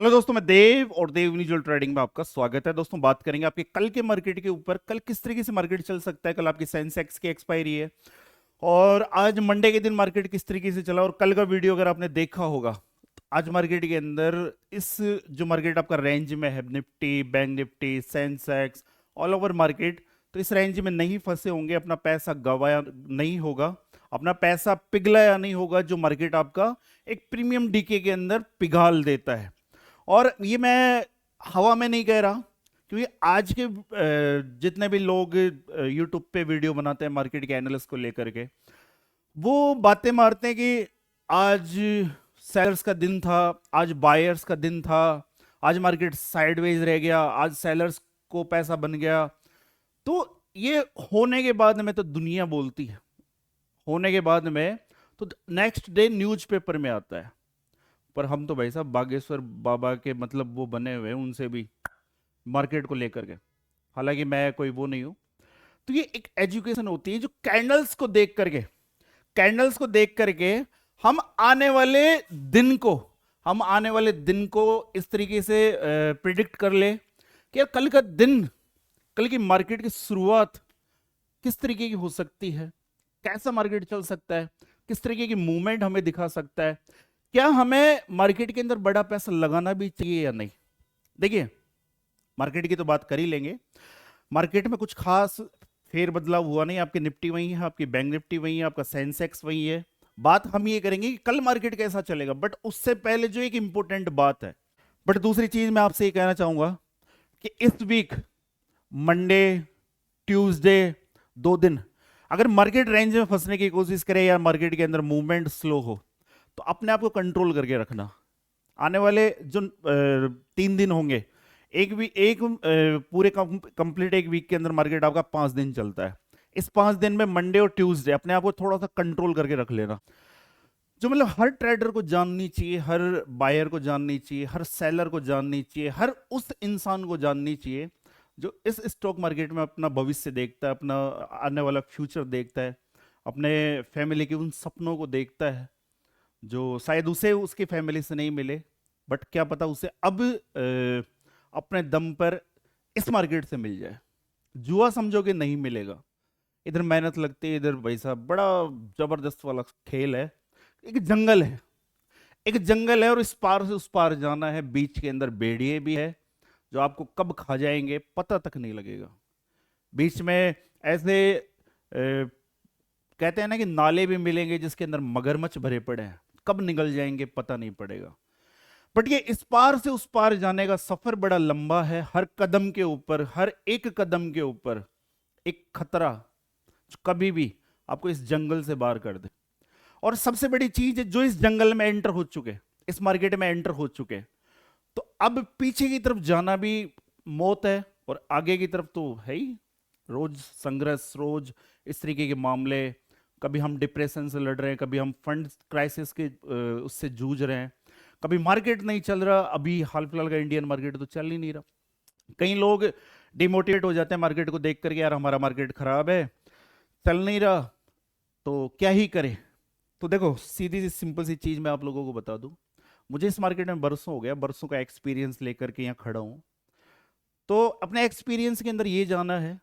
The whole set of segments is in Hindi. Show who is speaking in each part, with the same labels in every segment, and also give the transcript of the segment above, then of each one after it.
Speaker 1: हेलो दोस्तों, मैं देव और देव इंडिविजुअल ट्रेडिंग में आपका स्वागत है। दोस्तों, बात करेंगे आपके कल के मार्केट के ऊपर। कल किस तरीके से मार्केट चल सकता है। कल आपकी सेंसेक्स की एक्सपायरी है और आज मंडे के दिन मार्केट किस तरीके से चला। और कल का वीडियो अगर आपने देखा होगा तो आज मार्केट के अंदर इस जो मार्केट आपका रेंज में है, Nifty, bank Nifty, Sensex, all over market, तो इस रेंज में नहीं फंसे होंगे, अपना पैसा गवाया नहीं होगा, अपना पैसा पिघलाया नहीं होगा, जो मार्केट आपका एक प्रीमियम डीके के अंदर पिघाल देता है। और ये मैं हवा में नहीं कह रहा, क्योंकि आज के जितने भी लोग यूट्यूब पे वीडियो बनाते हैं मार्केट के एनालिस्ट को लेकर के, वो बातें मारते हैं कि आज सेलर्स का दिन था, आज बायर्स का दिन था, आज मार्केट साइडवेज रह गया, आज सेलर्स को पैसा बन गया। तो ये होने के बाद में तो दुनिया बोलती है, होने के बाद में तो नेक्स्ट डे न्यूज़पेपर में आता है। पर हम तो भाई साहब बागेश्वर बाबा के मतलब वो बने हुए हैं उनसे भी मार्केट को लेकर के। हालांकि मैं कोई वो नहीं हूं। तो ये एक एजुकेशन होती है जो कैंडल्स को देख करके हम आने वाले दिन को हम आने वाले दिन को इस तरीके से प्रिडिक्ट कर ले कि यार कल का दिन, कल की मार्केट की शुरुआत किस तरीके की हो सकती है, कैसा मार्केट चल सकता है, किस तरीके की मूवमेंट हमें दिखा सकता है, क्या हमें मार्केट के अंदर बड़ा पैसा लगाना भी चाहिए या नहीं। देखिए, मार्केट की तो बात कर ही लेंगे। मार्केट में कुछ खास फेर बदलाव हुआ नहीं। आपकी निफ्टी वही है, आपकी बैंक निफ्टी वही है, आपका सेंसेक्स वही है। बात हम ये करेंगे कि कल मार्केट कैसा चलेगा, बट उससे पहले जो एक इंपॉर्टेंट बात है, बट दूसरी चीज मैं आपसे ये कहना चाहूंगा कि इस वीक मंडे, ट्यूसडे, 2 दिन अगर मार्केट रेंज में फंसने की कोशिश करे या मार्केट के अंदर मूवमेंट स्लो हो, तो अपने आप को कंट्रोल करके रखना। आने वाले जो 3 दिन होंगे, पूरे कंप्लीट एक वीक के अंदर मार्केट आपका 5 दिन चलता है। इस 5 दिन में मंडे और ट्यूसडे अपने आप को थोड़ा सा कंट्रोल करके रख लेना। जो मतलब हर ट्रेडर को जाननी चाहिए, हर बायर को जाननी चाहिए, हर सेलर को जाननी चाहिए, हर उस इंसान को जाननी चाहिए जो इस स्टॉक मार्केट में अपना भविष्य देखता है, अपना आने वाला फ्यूचर देखता है, अपने फैमिली के उन सपनों को देखता है जो शायद उसे उसकी फैमिली से नहीं मिले, बट क्या पता उसे अब अपने दम पर इस मार्केट से मिल जाए। जुआ समझोगे नहीं मिलेगा। इधर मेहनत लगती है, इधर भाई साहब बड़ा जबरदस्त वाला खेल है। एक जंगल है, एक जंगल है और इस पार से उस पार जाना है। बीच के अंदर भेड़िए भी है जो आपको कब खा जाएंगे पता तक नहीं लगेगा। बीच में ऐसे कहते हैं ना कि नाले भी मिलेंगे जिसके अंदर मगरमच्छ भरे पड़े हैं, कब निकल जाएंगे पता नहीं पड़ेगा। बट ये इस पार से उस पार जाने का सफर बड़ा लंबा है। हर कदम के ऊपर, हर एक कदम के ऊपर एक खतरा जो कभी भी आपको इस जंगल से बाहर कर दे। और सबसे बड़ी चीज है, जो इस जंगल में एंटर हो चुके, इस मार्केट में एंटर हो चुके, तो अब पीछे की तरफ जाना भी मौत है और आगे की तरफ तो है ही। रोज संघर्ष, रोज इस तरीके के मामले। कभी हम डिप्रेशन से लड़ रहे हैं, कभी हम फंड क्राइसिस के उससे जूझ रहे हैं, कभी मार्केट नहीं चल रहा। अभी हाल फिलहाल का इंडियन मार्केट तो चल ही नहीं रहा। कई लोग डिमोटिवेट हो जाते हैं मार्केट को देख करके, यार हमारा मार्केट खराब है, चल नहीं रहा, तो क्या ही करें। तो देखो, सीधी सी सिंपल सी चीज मैं आप लोगों को बता दूं। मुझे इस मार्केट में बरसों हो गया, बरसों का एक्सपीरियंस लेकर के यहाँ खड़ा हूं। तो अपने एक्सपीरियंस के अंदर ये जाना है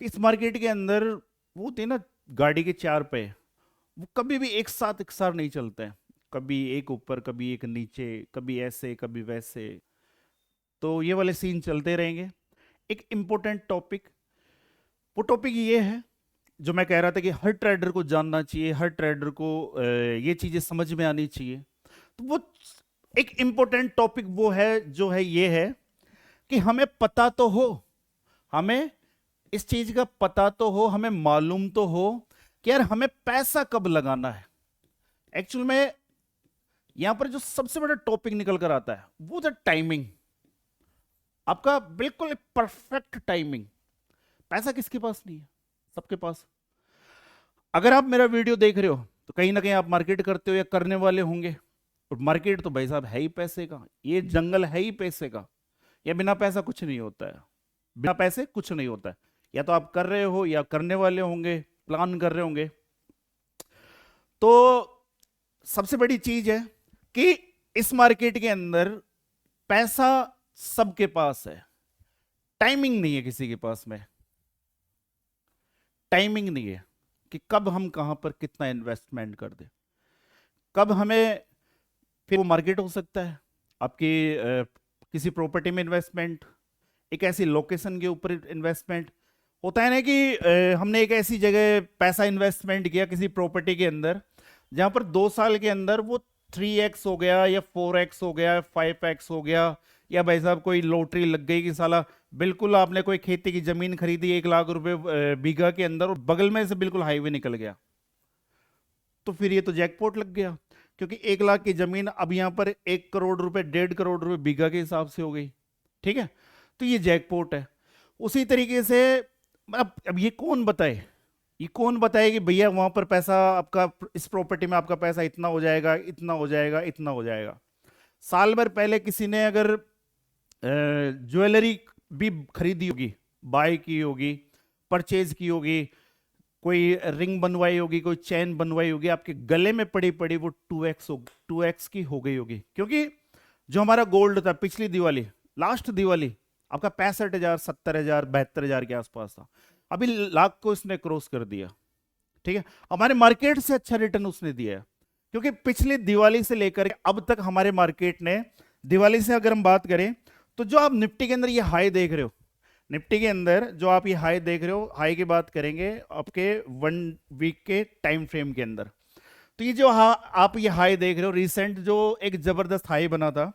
Speaker 1: कि इस मार्केट के अंदर वो होते हैं ना, गाड़ी के 4 पे, वो कभी भी एक साथ एक साथ नहीं चलते हैं। कभी एक ऊपर, कभी एक नीचे, कभी ऐसे कभी वैसे। तो ये वाले सीन चलते रहेंगे। एक इंपॉर्टेंट टॉपिक, वो टॉपिक ये है जो मैं कह रहा था कि हर ट्रेडर को जानना चाहिए, हर ट्रेडर को ये चीजें समझ में आनी चाहिए। तो वो एक इंपॉर्टेंट टॉपिक वो है, जो है ये है कि हमें पता तो हो, हमें इस चीज का पता तो हो, हमें मालूम तो हो कि यार हमें पैसा कब लगाना है। एक्चुअल में यहां पर जो सबसे बड़ा टॉपिक निकल कर आता है वो है टाइमिंग। आपका बिल्कुल परफेक्ट टाइमिंग। पैसा किसके पास नहीं है? सबके पास। अगर आप मेरा वीडियो देख रहे हो तो कहीं ना कहीं आप मार्केट करते हो या करने वाले होंगे। और मार्केट तो भाई साहब है ही पैसे का, ये जंगल है ही पैसे का। या बिना पैसा कुछ नहीं होता है, बिना पैसे कुछ नहीं होता है। या तो आप कर रहे हो या करने वाले होंगे, प्लान कर रहे होंगे। तो सबसे बड़ी चीज है कि इस मार्केट के अंदर पैसा सबके पास है, टाइमिंग नहीं है किसी के पास में, टाइमिंग नहीं है कि कब हम कहां पर कितना इन्वेस्टमेंट कर दें, कब हमें, फिर वो मार्केट हो सकता है आपकी किसी प्रॉपर्टी में इन्वेस्टमेंट, एक ऐसी लोकेशन के ऊपर इन्वेस्टमेंट होता है ना कि हमने एक ऐसी जगह पैसा इन्वेस्टमेंट किया किसी प्रॉपर्टी के अंदर जहां पर 2 साल के अंदर वो 3x हो गया या 4x हो गया, 5x हो गया, या भाई साहब कोई लॉटरी लग गई कि साला बिल्कुल आपने कोई खेती की जमीन खरीदी 1 लाख रुपए बीघा के अंदर और बगल में से बिल्कुल हाईवे निकल गया, तो फिर ये तो जैकपॉट लग गया, क्योंकि 1 लाख की जमीन अब यहां पर 1 करोड़ रुपए 1.5 करोड़ रुपए बीघा के हिसाब से हो गई। ठीक है, तो ये जैकपॉट है। उसी तरीके से अब ये कौन बताए, ये कौन बताए कि भैया वहां पर पैसा आपका, इस प्रॉपर्टी में आपका पैसा इतना हो जाएगा, इतना हो जाएगा, इतना हो जाएगा। साल भर पहले किसी ने अगर ज्वेलरी भी खरीदी होगी, बाय की होगी, परचेज की होगी, कोई रिंग बनवाई होगी, कोई चैन बनवाई होगी, आपके गले में पड़ी पड़ी वो 2x की हो गई होगी, क्योंकि जो हमारा गोल्ड था पिछली दिवाली, लास्ट दिवाली, आपका 65,000, 70,000, 72,000 के आसपास था, अभी लाख को इसने क्रॉस कर दिया। ठीक है, हमारे मार्केट से अच्छा रिटर्न उसने दिया है, क्योंकि पिछली दिवाली से लेकर अब तक हमारे मार्केट ने, दिवाली से अगर हम बात करें तो जो आप निफ्टी के अंदर ये हाई देख रहे हो, निफ्टी के अंदर जो आप ये हाई देख रहे हो, हाई की बात करेंगे आपके 1 वीक के टाइम फ्रेम के अंदर, तो ये जो आप ये हाई देख रहे हो रिसेंट जो एक जबरदस्त हाई बना था,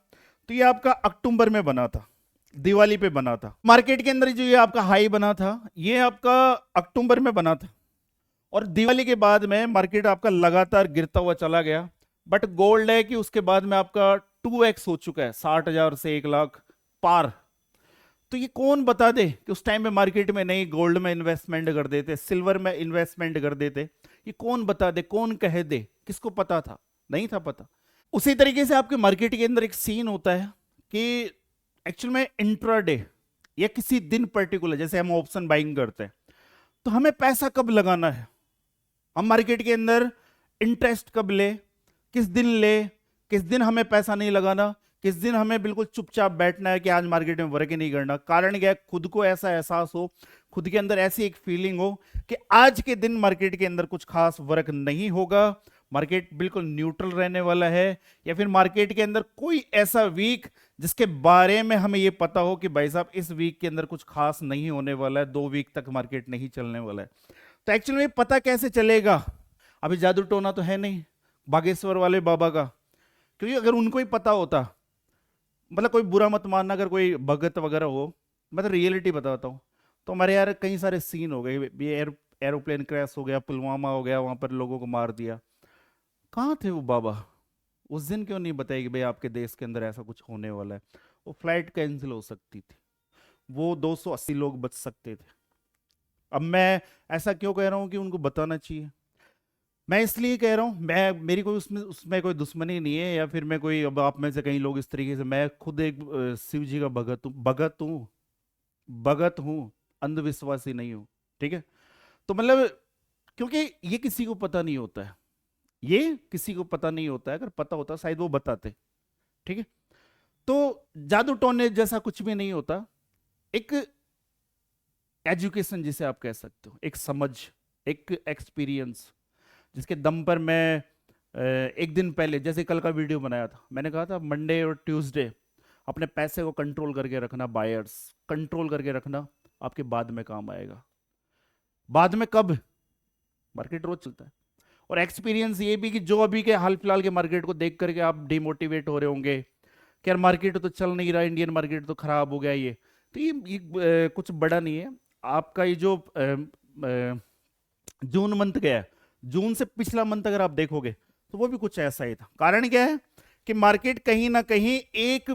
Speaker 1: तो ये आपका अक्टूबर में बना था, दिवाली पे बना था। मार्केट के अंदर जो ये आपका हाई बना था ये आपका अक्टूबर में बना था, और दिवाली के बाद में मार्केट आपका लगातार गिरता हुआ चला गया। बट गोल्ड है कि उसके बाद में आपका 2x हो चुका है, 60,000 से 1 लाख पार। तो ये कौन बता दे कि उस टाइम में मार्केट में नहीं गोल्ड में इन्वेस्टमेंट कर देते, सिल्वर में इन्वेस्टमेंट कर देते, ये कौन बता दे, कौन कह दे, किसको पता था? नहीं था पता। उसी तरीके से आपके मार्केट के अंदर एक सीन होता है कि एक्चुअल में इंट्राडे या किसी दिन पर्टिकुलर, जैसे हम ऑप्शन बाइंग करते हैं, तो हमें पैसा कब लगाना है, हम मार्केट के अंदर इंटरेस्ट कब ले, किस दिन ले, किस दिन हमें पैसा नहीं लगाना, किस दिन हमें बिल्कुल चुपचाप बैठना है कि आज मार्केट में वर्क ही नहीं करना। कारण क्या है, खुद को ऐसा एहसास हो, खुद के अंदर ऐसी एक फीलिंग हो कि आज के दिन मार्केट के अंदर कुछ खास वर्क नहीं होगा, मार्केट बिल्कुल न्यूट्रल रहने वाला है, या फिर मार्केट के अंदर कोई ऐसा वीक जिसके बारे में हमें यह पता हो कि भाई साहब इस वीक के अंदर कुछ खास नहीं होने वाला है, 2 वीक तक मार्केट नहीं चलने वाला है। तो एक्चुअली में पता कैसे चलेगा? अभी जादू टोना तो है नहीं बागेश्वर वाले बाबा का, क्योंकि अगर उनको ही पता होता, मतलब कोई बुरा मत मानना अगर कोई भगत वगैरह हो, मैं तो रियलिटी बताता हूँ, तो हमारे यार कई सारे सीन हो गए, एरोप्लेन क्रैश हो गया, पुलवामा हो गया, वहां पर लोगों को मार दिया। कहाँ थे वो बाबा? उस दिन क्यों नहीं बताया कि भाई आपके देश के अंदर ऐसा कुछ होने वाला है? वो फ्लाइट कैंसिल हो सकती थी, वो 280 लोग बच सकते थे। अब मैं ऐसा क्यों कह रहा हूं कि उनको बताना चाहिए? मैं इसलिए कह रहा हूं, मैं मेरी कोई उसमें उसमें कोई दुश्मनी नहीं है, या फिर मैं कोई, अब आप में से कई लोग इस तरीके से, मैं खुद एक शिव जी का भगत हूँ, भगत हूँ, अंधविश्वासी नहीं हूँ। ठीक है, तो मतलब क्योंकि ये किसी को पता नहीं होता है, ये किसी को पता नहीं होता है, अगर पता होता शायद वो बताते। ठीक है, तो जादू टोने जैसा कुछ भी नहीं होता, एक एजुकेशन जिसे आप कह सकते हो, एक समझ, एक एक्सपीरियंस, जिसके दम पर मैं एक दिन पहले, जैसे कल का वीडियो बनाया था, मैंने कहा था मंडे और ट्यूसडे अपने पैसे को कंट्रोल करके रखना, बायर्स कंट्रोल करके रखना, आपके बाद में काम आएगा। बाद में कब? मार्केट रोज चलता है। और एक्सपीरियंस ये भी कि जो अभी के हाल फिलहाल के मार्केट को देख करके आप डिमोटिवेट हो रहे होंगे कि यार मार्केट तो चल नहीं रहा, इंडियन मार्केट तो खराब हो गया, ये तो ये कुछ बड़ा नहीं है। आपका ये जो जून मंथ गया, जून से पिछला मंथ अगर आप देखोगे तो वो भी कुछ ऐसा ही था। कारण क्या है कि मार्केट कहीं ना कहीं एक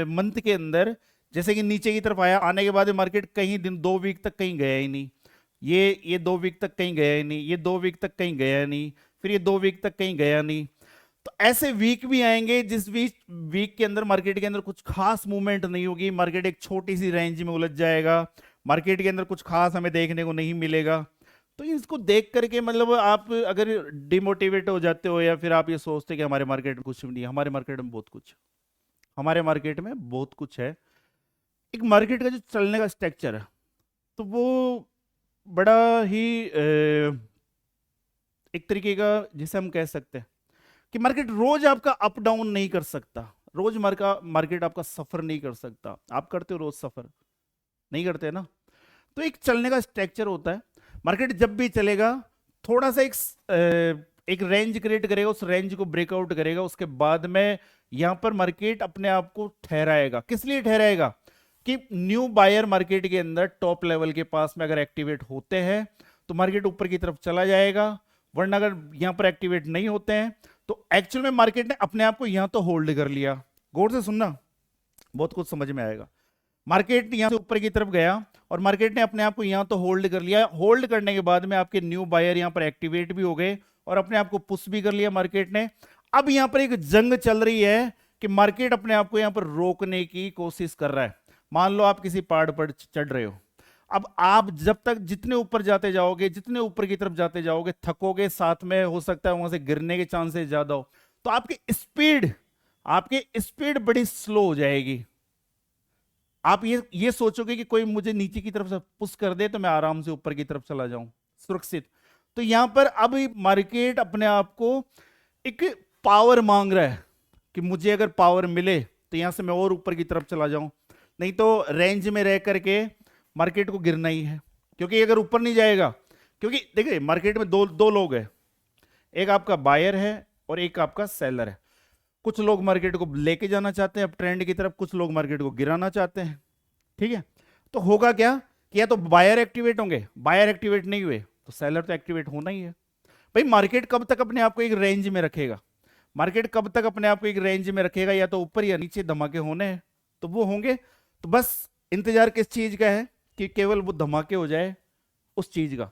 Speaker 1: मंथ के अंदर जैसे कि नीचे की तरफ आया, आने के बाद मार्केट कहीं दिन 2 वीक तक कहीं गया ही नहीं, ये 2 वीक तक कहीं गया ही नहीं, ये 2 वीक तक कहीं गया नहीं, फिर ये 2 वीक तक कहीं गया नहीं। तो ऐसे वीक भी आएंगे जिस वीक के अंदर मार्केट के अंदर कुछ खास मूवमेंट नहीं होगी, मार्केट एक छोटी सी रेंज में उलझ जाएगा, मार्केट के अंदर कुछ खास हमें देखने को नहीं मिलेगा। तो इसको देख करके मतलब आप अगर डिमोटिवेट हो जाते हो, या फिर आप ये सोचते कि हमारे मार्केट में कुछ भी नहीं है, हमारे मार्केट में बहुत कुछ, हमारे मार्केट में बहुत कुछ है। एक मार्केट का जो चलने का स्ट्रक्चर है, तो वो बड़ा ही एक तरीके का, जिसे हम कह सकते हैं कि मार्केट रोज आपका अप डाउन नहीं कर सकता। रोज मार्केट आपका सफर नहीं कर सकता। आप करते हो रोज सफर? नहीं करते ना। तो एक चलने का स्ट्रक्चर होता है। मार्केट जब भी चलेगा, थोड़ा सा एक रेंज क्रिएट करेगा, उस रेंज को ब्रेकआउट करेगा, उसके बाद में यहां पर मार्केट अपने आप को ठहराएगा। किस लिए ठहराएगा? कि न्यू बायर मार्केट के अंदर टॉप लेवल के पास में अगर एक्टिवेट होते हैं तो मार्केट ऊपर की तरफ चला जाएगा, वरना अगर यहां पर एक्टिवेट नहीं होते हैं तो एक्चुअल में मार्केट ने अपने आप को यहां तो होल्ड कर लिया। गौर से सुनना, बहुत कुछ समझ में आएगा। मार्केट यहां से ऊपर की तरफ गया और मार्केट ने अपने आप को यहां तो होल्ड कर लिया। होल्ड करने के बाद में आपके न्यू बायर यहां पर एक्टिवेट भी हो गए और अपने आप को पुश भी कर लिया मार्केट ने। अब यहां पर एक जंग चल रही है कि मार्केट अपने आप को यहां पर रोकने की कोशिश कर रहा है। मान लो आप किसी पहाड़ पर चढ़ रहे हो। अब आप जब तक जितने ऊपर जाते जाओगे, जितने ऊपर की तरफ जाते जाओगे, थकोगे, साथ में हो सकता है वहां से गिरने के चांसेस ज्यादा हो, तो आपकी स्पीड बड़ी स्लो हो जाएगी। आप ये सोचोगे कि कोई मुझे नीचे की तरफ से पुश कर दे तो मैं आराम से ऊपर की तरफ चला जाऊं, सुरक्षित। तो यहां पर अब मार्केट अपने आप को एक पावर मांग रहा है कि मुझे अगर पावर मिले तो यहां से मैं और ऊपर की तरफ चला जाऊं, नहीं तो रेंज में रह करके मार्केट को गिरना ही है। क्योंकि अगर ऊपर नहीं जाएगा, क्योंकि देखिए मार्केट में दो दो लोग हैं, एक आपका बायर है और एक आपका सेलर है। कुछ लोग मार्केट को लेके जाना चाहते हैं अब ट्रेंड की तरफ, कुछ लोग मार्केट को गिराना चाहते हैं। ठीक है, तो होगा क्या कि या तो बायर एक्टिवेट होंगे, बायर एक्टिवेट नहीं हुए तो सेलर तो एक्टिवेट होना ही है। भाई मार्केट कब तक अपने आप को एक रेंज में रखेगा? मार्केट कब तक अपने आप को एक रेंज में रखेगा? या तो ऊपर या नीचे धमाके होने हैं तो वो होंगे। तो बस इंतजार किस चीज का है? कि केवल वो धमाके हो जाए उस चीज का।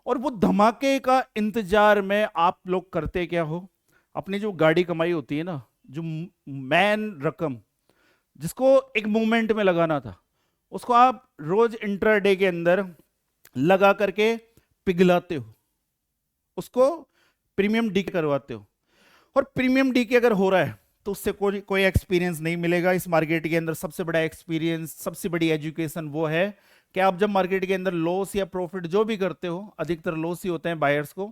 Speaker 1: और वो धमाके का इंतजार में आप लोग करते क्या हो? अपनी जो गाड़ी कमाई होती है ना, जो मैन रकम जिसको एक मूवमेंट में लगाना था, उसको आप रोज इंट्राडे के अंदर लगा करके पिघलाते हो, उसको प्रीमियम डी करवाते हो। और प्रीमियम डी अगर हो रहा है तो उससे कोई कोई एक्सपीरियंस नहीं मिलेगा इस मार्केट के अंदर। सबसे बड़ा एक्सपीरियंस, सबसे बड़ी एजुकेशन वो है कि आप जब मार्केट के अंदर लॉस या प्रॉफिट जो भी करते हो, अधिकतर लॉस ही होते हैं बायर्स को,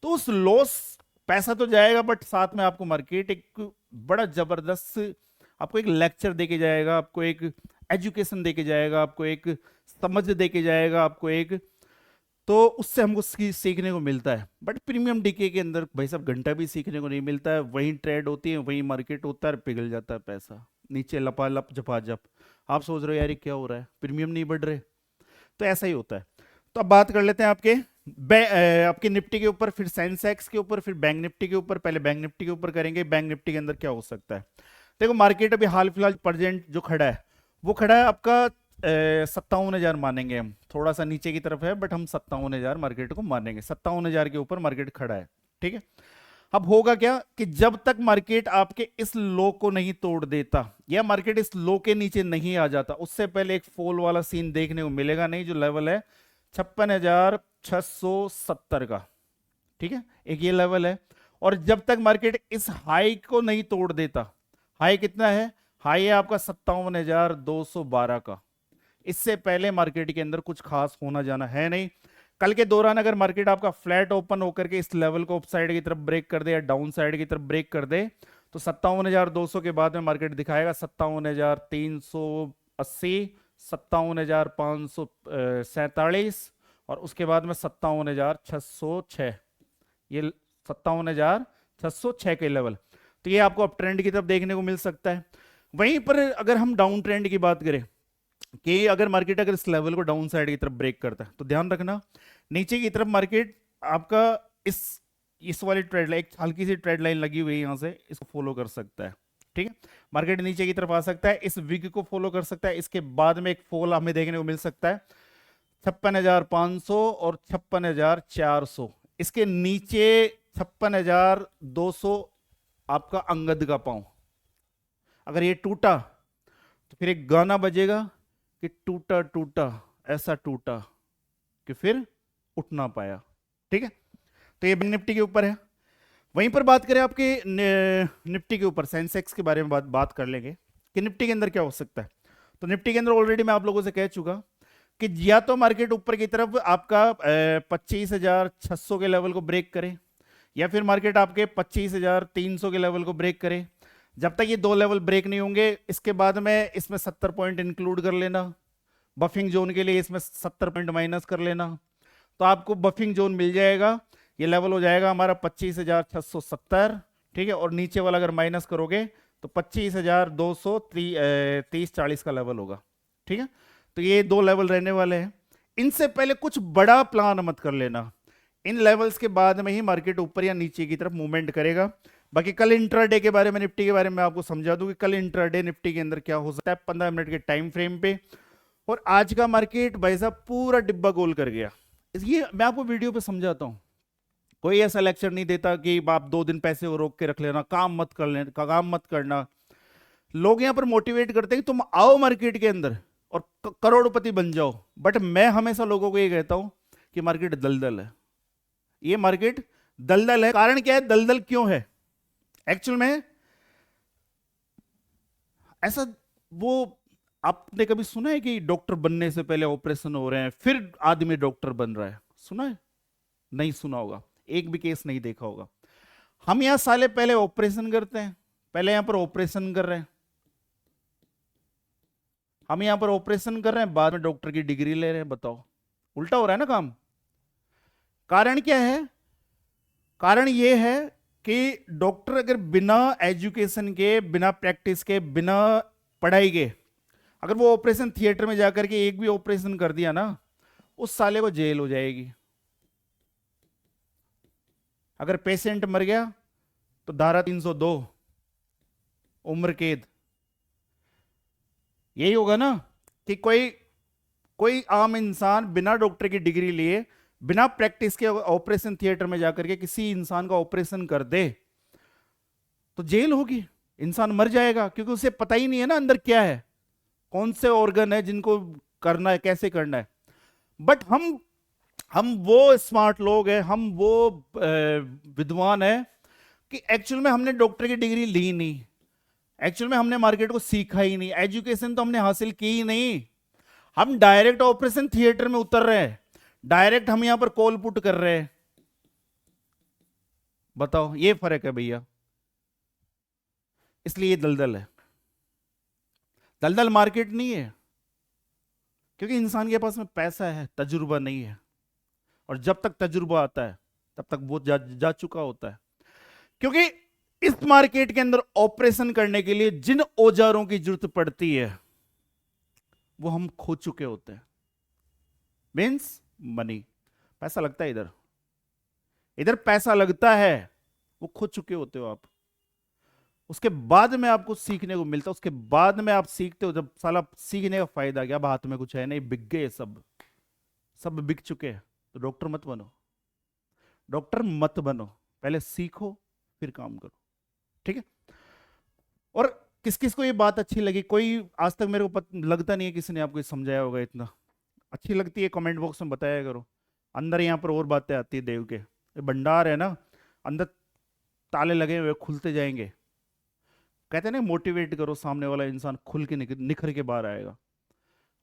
Speaker 1: तो उस लॉस, पैसा तो जाएगा बट साथ में आपको मार्केट एक बड़ा जबरदस्त, आपको एक लेक्चर देके जाएगा, आपको एक एजुकेशन देके जाएगा, आपको एक समझ देके जाएगा, आपको एक, तो उससे हमको सीखने को मिलता है। बट प्रीमियम डीके के अंदर भाई साहब घंटा भी सीखने को नहीं मिलता है। वहीं ट्रेड होती है, वहीं मार्केट होता है, पिघल जाता है पैसा नीचे लपालप झपाझप। आप सोच रहे हो यार ये क्या हो रहा है, प्रीमियम नहीं बढ़ रहे। तो ऐसा ही होता है। तो अब बात कर लेते हैं आपके निफ्टी के ऊपर, फिर सेंसेक्स के ऊपर, फिर बैंक निफ्टी के ऊपर। पहले बैंक निफ्टी के ऊपर करेंगे। बैंक निफ्टी के अंदर क्या हो सकता है? देखो मार्केट अभी हाल फिलहाल प्रेजेंट जो खड़ा है वो खड़ा है आपका 57,000 मानेंगे हम, थोड़ा सा नीचे की तरफ है बट हम 57,000 मार्केट को मानेंगे। 57,000 के ऊपर मार्केट खड़ा है। ठीक है, अब होगा क्या कि जब तक मार्केट आपके इस लो को नहीं तोड़ देता या मार्केट इस लो के नीचे नहीं आ जाता, उससे पहले एक फॉल वाला सीन देखने को मिलेगा नहीं। जो लेवल है 56,670 का, ठीक है, एक ये लेवल है। और जब तक मार्केट इस हाई को नहीं तोड़ देता, हाई कितना है? हाई है आपका 57,212 का। इससे पहले मार्केट के अंदर कुछ खास होना जाना है नहीं। कल के दौरान अगर मार्केट आपका फ्लैट ओपन होकर के इस लेवल को अपसाइड की तरफ ब्रेक कर दे या डाउन साइड की तरफ ब्रेक कर दे तो 57,200 के बाद में मार्केट दिखाएगा 57,380, 57,547 और उसके बाद में 57,606, ये 57,606 के लेवल। तो ये आपको अप ट्रेंड की तरफ देखने को मिल सकता है। वहीं पर अगर हम डाउन ट्रेंड की बात करें कि अगर मार्केट अगर इस लेवल को डाउन साइड की तरफ ब्रेक करता है तो ध्यान रखना नीचे की तरफ मार्केट आपका इस वाली ट्रेड लाइन, एक हल्की सी ट्रेड लाइन लगी हुई है यहां से, इसको फॉलो कर सकता है। ठीक है, मार्केट नीचे की तरफ आ सकता है, इस विग को फॉलो कर सकता है। इसके बाद में एक फॉल हमें देखने को मिल सकता है 56,500 और 56,400। इसके नीचे 56,200 आपका अंगद का पांव। अगर ये टूटा तो फिर एक गाना बजेगा कि टूटा टूटा ऐसा टूटा कि फिर उठ ना पाया। ठीक है, तो ये बैंक निफ्टी के ऊपर है। वहीं पर बात करें आपके निफ्टी के ऊपर, सेंसेक्स के बारे में बात कर लेंगे कि निफ्टी के अंदर क्या हो सकता है। तो निफ्टी के अंदर ऑलरेडी मैं आप लोगों से कह चुका कि या तो मार्केट ऊपर की तरफ आपका 25,600 के लेवल को ब्रेक करे, या फिर मार्केट आपके 25,300 के लेवल को ब्रेक करे। जब तक ये दो लेवल ब्रेक नहीं होंगे, इसके बाद में इसमें 70 पॉइंट इंक्लूड कर लेना, बफिंग जोन के लिए इसमें 70 पॉइंट माइनस कर लेना, तो आपको बफिंग जोन मिल जाएगा। ये लेवल हो जाएगा हमारा 25,670, ठीक है। और नीचे वाला अगर माइनस करोगे तो 25,230-40 का लेवल होगा, ठीक है। तो ये दो लेवल रहने वाले हैं। इनसे पहले कुछ बड़ा प्लान मत कर लेना, इन लेवल्स के बाद में ही मार्केट ऊपर या नीचे की तरफ मूवमेंट करेगा। बाकी कल इंट्राडे के बारे में, निफ्टी के बारे में आपको समझा दूं कि कल इंट्राडे निफ्टी के अंदर क्या हो सकता है 15 मिनट के टाइम फ्रेम पे। और आज का मार्केट भाई साहब पूरा डिब्बा गोल कर गया। ये मैं आपको वीडियो पे समझाता हूं, कोई ऐसा लेक्चर नहीं देता कि आप 2 दिन पैसे रोक के रख लेना, काम मत कर लेना, काम मत करना। लोग यहां पर मोटिवेट करते हैं कि तुम आओ मार्केट के अंदर और करोड़पति बन जाओ, बट मैं हमेशा लोगों को ये कहता हूं कि मार्केट दलदल है। ये मार्केट दलदल है। कारण क्या है, दलदल क्यों है? एक्चुअल में ऐसा, वो आपने कभी सुना है कि डॉक्टर बनने से पहले ऑपरेशन हो रहे हैं फिर आदमी डॉक्टर बन रहा है? सुना है? नहीं सुना होगा, एक भी केस नहीं देखा होगा। हम यहां साले पहले ऑपरेशन करते हैं, पहले यहां पर ऑपरेशन कर रहे हैं, हम यहां पर ऑपरेशन कर रहे हैं, बाद में डॉक्टर की डिग्री ले रहे हैं। बताओ, उल्टा हो रहा है ना काम। कारण क्या है? कारण यह है कि डॉक्टर अगर बिना एजुकेशन के, बिना प्रैक्टिस के, बिना पढ़ाई के, अगर वो ऑपरेशन थिएटर में जाकर के एक भी ऑपरेशन कर दिया ना, उस साले को जेल हो जाएगी। अगर पेशेंट मर गया तो धारा 302 उम्र कैद। यही होगा ना कि कोई आम इंसान बिना डॉक्टर की डिग्री लिए, बिना प्रैक्टिस के ऑपरेशन थिएटर में जाकर के किसी इंसान का ऑपरेशन कर दे तो जेल होगी, इंसान मर जाएगा, क्योंकि उसे पता ही नहीं है ना अंदर क्या है, कौन से ऑर्गन है जिनको करना है, कैसे करना है। बट हम वो स्मार्ट लोग हैं, हम वो विद्वान हैं कि एक्चुअल में हमने डॉक्टर की डिग्री ली नहीं, एक्चुअल में हमने मार्केट को सीखा ही नहीं, एजुकेशन तो हमने हासिल की ही नहीं। हम डायरेक्ट ऑपरेशन थिएटर में उतर रहे हैं, डायरेक्ट हम यहां पर कॉल पुट कर रहे हैं। बताओ, ये फर्क है भैया। इसलिए ये दलदल है। दलदल मार्केट नहीं है, क्योंकि इंसान के पास में पैसा है, तजुर्बा नहीं है। और जब तक तजुर्बा आता है तब तक वो जा चुका होता है। क्योंकि इस मार्केट के अंदर ऑपरेशन करने के लिए जिन औजारों की जरूरत पड़ती है वो हम खो चुके होते हैं। मीन्स मनी, पैसा लगता है, इधर इधर पैसा लगता है, वो खो चुके होते हो आप। उसके बाद में आपको सीखने को मिलता है, उसके बाद में आप सीखते हो। जब साला सीखने का फायदा क्या, अब हाथ में कुछ है नहीं, बिक गए, सब बिक चुके हैं। तो डॉक्टर मत बनो, डॉक्टर मत बनो, पहले सीखो फिर काम करो, ठीक है। और किस किस को ये बात अच्छी लगी? कोई आज तक मेरे को लगता नहीं है किसी ने आपको समझाया होगा। इतना अच्छी लगती है कमेंट बॉक्स में बताया करो। अंदर यहाँ पर और बातें आती है देव के, ये भंडार है ना, अंदर ताले लगे हुए, खुलते जाएंगे। कहते हैं ना, मोटिवेट करो, सामने वाला इंसान खुल के निखर के बाहर आएगा।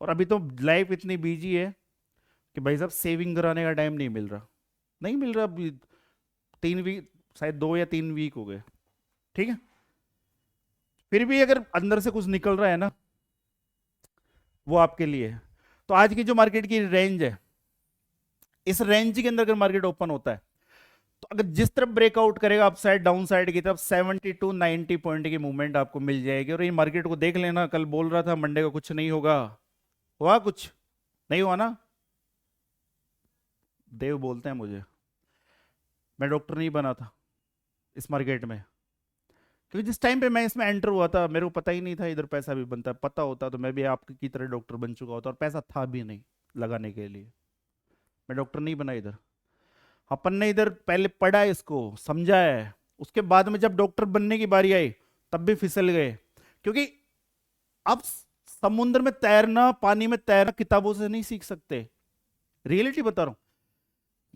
Speaker 1: और अभी तो लाइफ इतनी बिजी है कि भाई साहब सेविंग कराने का टाइम नहीं मिल रहा, नहीं मिल रहा। अभी 3 वीक, शायद 2 या 3 वीक हो गए, ठीक है। फिर भी अगर अंदर से कुछ निकल रहा है ना, वो आपके लिए है। तो आज की जो मार्केट की रेंज है, इस रेंज के अंदर अगर मार्केट ओपन होता है तो अगर जिस तरफ ब्रेकआउट करेगा अप साइड डाउन साइड की तरफ 70 टू 90 पॉइंट की मूवमेंट आपको मिल जाएगी। और ये मार्केट को देख लेना, कल बोल रहा था मंडे को कुछ नहीं होगा, हुआ कुछ नहीं हुआ ना। देव बोलते हैं मुझे, मैं डॉक्टर नहीं बना था इस मार्केट में, क्योंकि जिस टाइम पे मैं इसमें एंटर हुआ था मेरे को पता ही नहीं था इधर पैसा भी बनता है। पता होता तो मैं भी आपकी तरह डॉक्टर बन चुका होता, और पैसा था भी नहीं लगाने के लिए। मैं डॉक्टर नहीं बना इधर, अपन ने इधर पहले पढ़ा है, इसको समझा है, उसके बाद में जब डॉक्टर बनने की बारी आई तब भी फिसल गए। क्योंकि अब समुद्र में तैरना, पानी में तैरना किताबों से नहीं सीख सकते, रियलिटी बता रहा हूं।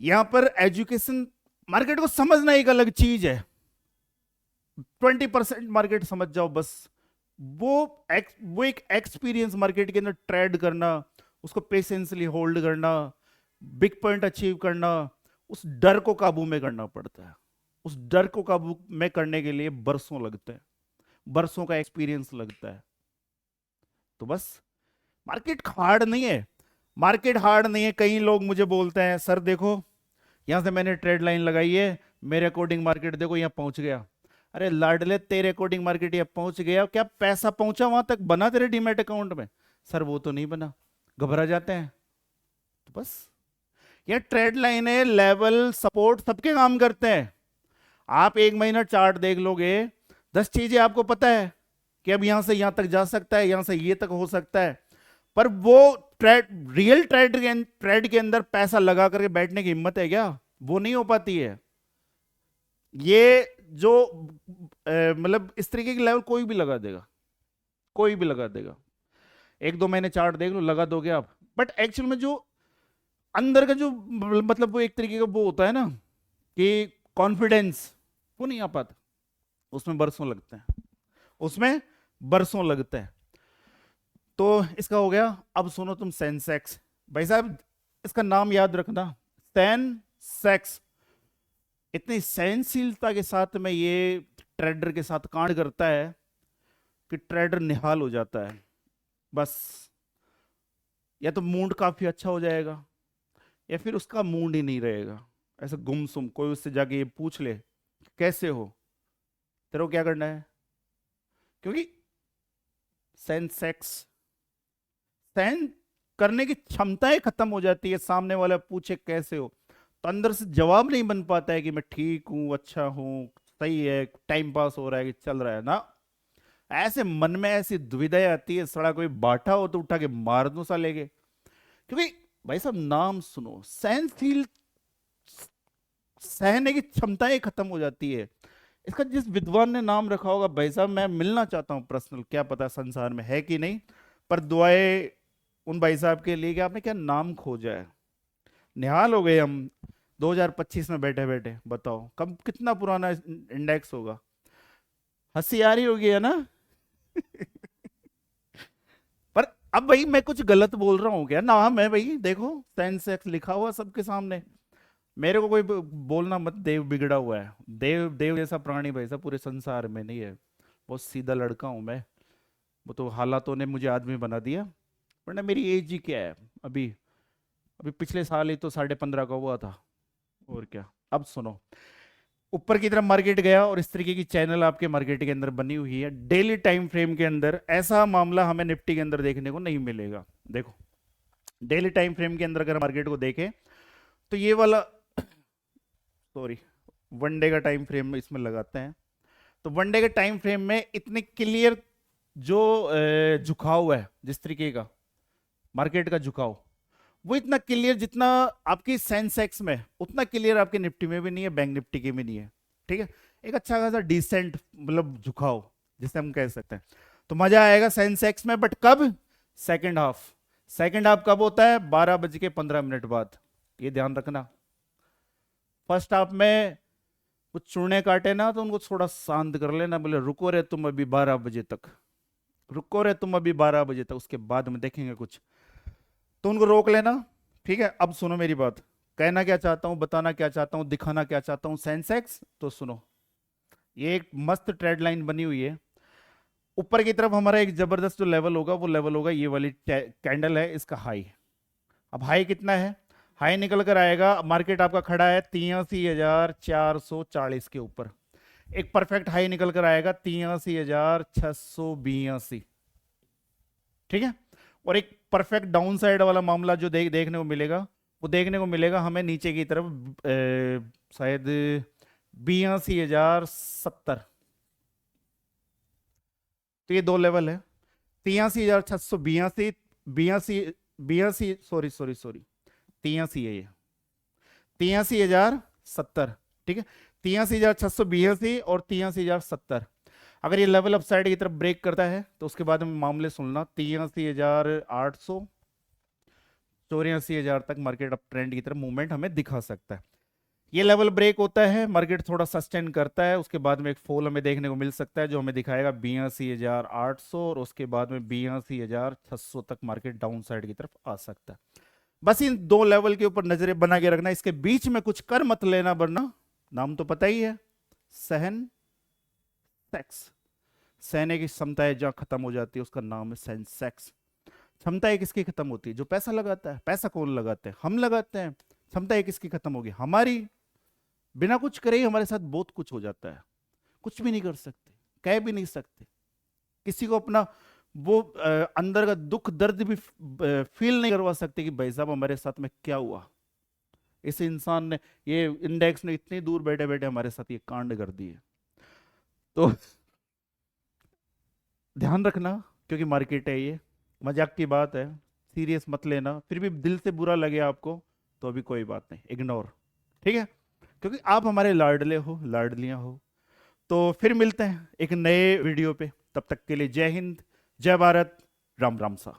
Speaker 1: यहां पर एजुकेशन, मार्केट को समझना एक अलग चीज है। 20% मार्केट समझ जाओ बस, वो एक एक्सपीरियंस मार्केट के अंदर ट्रेड करना, उसको पेशेंसली होल्ड करना, बिग पॉइंट अचीव करना, उस डर को काबू में करना पड़ता है। उस डर को काबू में करने के लिए बरसों लगते हैं, बरसों का एक्सपीरियंस लगता है। तो बस मार्केट हार्ड नहीं है, मार्केट हार्ड नहीं है। कई लोग मुझे बोलते हैं सर देखो यहां से मैंने ट्रेड लाइन लगाई है, मेरे अकॉर्डिंग मार्केट देखो यहां पहुंच गया। अरे लाडले तेरे अकॉर्डिंग मार्केट यहां पहुंच गया, क्या पैसा पहुंचा वहां तक, बना तेरे डीमैट अकाउंट में? सर वो तो नहीं बना, घबरा जाते हैं। तो बस ये ट्रेड लाइन है, लेवल सपोर्ट सबके काम करते हैं। आप 1 महीना चार्ट देख लोगे, 10 चीजें आपको पता है कि अब यहां से यहां तक जा सकता है, यहां से ये तक हो सकता है, पर वो ट्रेड, रियल ट्रेड के अंदर पैसा लगा करके बैठने की हिम्मत है क्या? वो नहीं हो पाती है। ये जो मतलब इस तरीके की लेवल कोई भी लगा देगा, कोई भी लगा देगा। 1-2 महीने चार्ट देख लो, लगा दोगे आप, बट एक्चुअल में जो अंदर का जो मतलब वो एक तरीके का वो होता है ना कि कॉन्फिडेंस, वो नहीं आ पाता। उसमें बरसों लगते हैं, उसमें बरसों लगते हैं। तो इसका हो गया। अब सुनो तुम सेंसेक्स, भाई साहब इसका नाम याद रखना, सेंसेक्स। इतनी सहनशीलता के साथ में ये ट्रेडर के साथ कांड करता है कि ट्रेडर निहाल हो जाता है। बस या तो मूड काफी अच्छा हो जाएगा, या फिर उसका मूड ही नहीं रहेगा, ऐसा गुमसुम। कोई उससे जाके ये पूछ ले कैसे हो, तेरे को क्या करना है, क्योंकि सेंसेक्स, सहन करने की क्षमताएं खत्म हो जाती है। सामने वाला पूछे कैसे हो, तो अंदर से जवाब नहीं बन पाता है कि मैं ठीक हूं, अच्छा हूं, सही है, टाइम पास हो रहा है कि चल रहा है ना। ऐसे मन में ऐसी दुविधाएं आती है, सड़ा कोई बाठा हो तो उठा के मार दूं साले के। क्योंकि भाई साहब नाम सुनो, सहनशील, सहने की क्षमताएं खत्म हो जाती है। इसका जिस विद्वान ने नाम रखा होगा, भाई साहब मैं मिलना चाहता हूं पर्सनल, क्या पता संसार में है कि नहीं, पर दुआएं उन भाई साहब के लिए कि आपने क्या नाम खोजा है। निहाल हो गए हम 2025 में बैठे बैठे। बताओ कब, कितना पुराना इंडेक्स होगा। हंसी आ रही होगी है ना? पर अब भाई मैं कुछ गलत बोल रहा हूँ क्या? नाम है भाई, देखो सेंसेक्स लिखा हुआ सबके सामने। मेरे को कोई बोलना मत देव बिगड़ा हुआ है, देव देव जैसा प्राणी भाई साहब पूरे संसार में नहीं है। बहुत सीधा लड़का हूं मैं, वो तो हालातों ने मुझे आदमी बना दिया, वरना मेरी एज ही क्या है अभी। अभी पिछले साल ही तो 15.5 का हुआ था, और क्या। अब सुनो, ऊपर की तरफ मार्केट गया और इस तरीके की चैनल आपके मार्केट के अंदर बनी हुई है। डेली टाइम फ्रेम के अंदर ऐसा मामला हमें निफ्टी के अंदर देखने को नहीं मिलेगा। देखो डेली टाइम फ्रेम के अंदर अगर मार्केट को देखें तो ये वाला, सॉरी, वनडे का टाइम फ्रेम इसमें लगाते हैं, तो वनडे के टाइम फ्रेम में इतने क्लियर जो झुकाव है, जिस तरीके का मार्केट का झुकाव, वो इतना क्लियर जितना आपकी सेंसेक्स में, उतना क्लियर आपके निफ्टी में भी नहीं है, बैंक निफ्टी के भी नहीं है। ठीक है, एक अच्छा खासा डिसेंट मतलब झुकाव जिसे हम कह सकते हैं। तो मजा आएगा सेंसेक्स में, बट कब? Second half. सेकंड हाफ कब होता है? 12:15 बाद। ये ध्यान रखना। फर्स्ट हाफ में कुछ चूने काटे ना तो उनको थोड़ा शांत कर लेना, बोले रुको रे तुम अभी 12 बजे तक, रुको रे तुम अभी 12 बजे तक, उसके बाद में देखेंगे कुछ, तो उनको रोक लेना। ठीक है, अब सुनो मेरी बात, कहना क्या चाहता हूं, बताना क्या चाहता हूं, दिखाना क्या चाहता हूं सेंसेक्स, तो सुनो। ये एक मस्त ट्रेड लाइन बनी हुई है। ऊपर की तरफ हमारा एक जबरदस्त जो लेवल होगा, वो लेवल होगा ये वाली कैंडल है, इसका हाई। अब हाई कितना है? हाई निकल कर आएगा, मार्केट आपका खड़ा है 83,440 के ऊपर। एक परफेक्ट हाई निकल कर आएगा 83,682। ठीक है, और एक परफेक्ट डाउन साइड वाला मामला जो देखने को मिलेगा, वो देखने को मिलेगा हमें नीचे की तरफ शायद 82,070। तो ये दो लेवल है, 83,682, बयासी, बयासी, सॉरी सॉरी सॉरी, 83 है ये, 83,070। ठीक है, 83,682 और 83,070। अगर ये लेवल अप साइड की तरफ ब्रेक करता है तो उसके बाद में मामले सुनना, 83,800, 84,000 तक मार्केट अप ट्रेंड की तरफ मूवमेंट हमें दिखा सकता है। ये लेवल ब्रेक होता है, मार्केट थोड़ा सस्टेन करता है, उसके बाद में एक फॉल हमें देखने को मिल सकता है जो हमें दिखाएगा 82,800, और उसके बाद में 82,600 तक मार्केट डाउन साइड की तरफ आ सकता है। बस इन दो लेवल के ऊपर नजरें बना के रखना, इसके बीच में कुछ कर मत लेना, वरना नाम तो पता ही है, सहन सेक्स। सहने की क्षमताएं जहां खत्म हो जाती है उसका नाम है सेंसेक्स। क्षमताएं किसकी खत्म होती है? जो पैसा लगाता है। पैसा कौन लगाते हैं? हम लगाते हैं। क्षमताएं किसकी खत्म होगी? हमारी। बिना कुछ करे ही हमारे साथ बहुत कुछ हो जाता है, कुछ भी नहीं कर सकते, कह भी नहीं सकते, किसी को अपना वो अंदर का दुख दर्द भी फील नहीं करवा सकते कि भाई साहब हमारे साथ में क्या हुआ। इस इंसान ने, ये इंडेक्स ने इतनी दूर बैठे बैठे हमारे साथ ये कांड कर दिए। तो ध्यान रखना, क्योंकि मार्केट है ये, मजाक की बात है, सीरियस मत लेना। फिर भी दिल से बुरा लगे आपको तो अभी कोई बात नहीं, इग्नोर, ठीक है, क्योंकि आप हमारे लाडले हो, लाडलियां हो। तो फिर मिलते हैं एक नए वीडियो पे, तब तक के लिए जय हिंद, जय भारत, राम राम सा।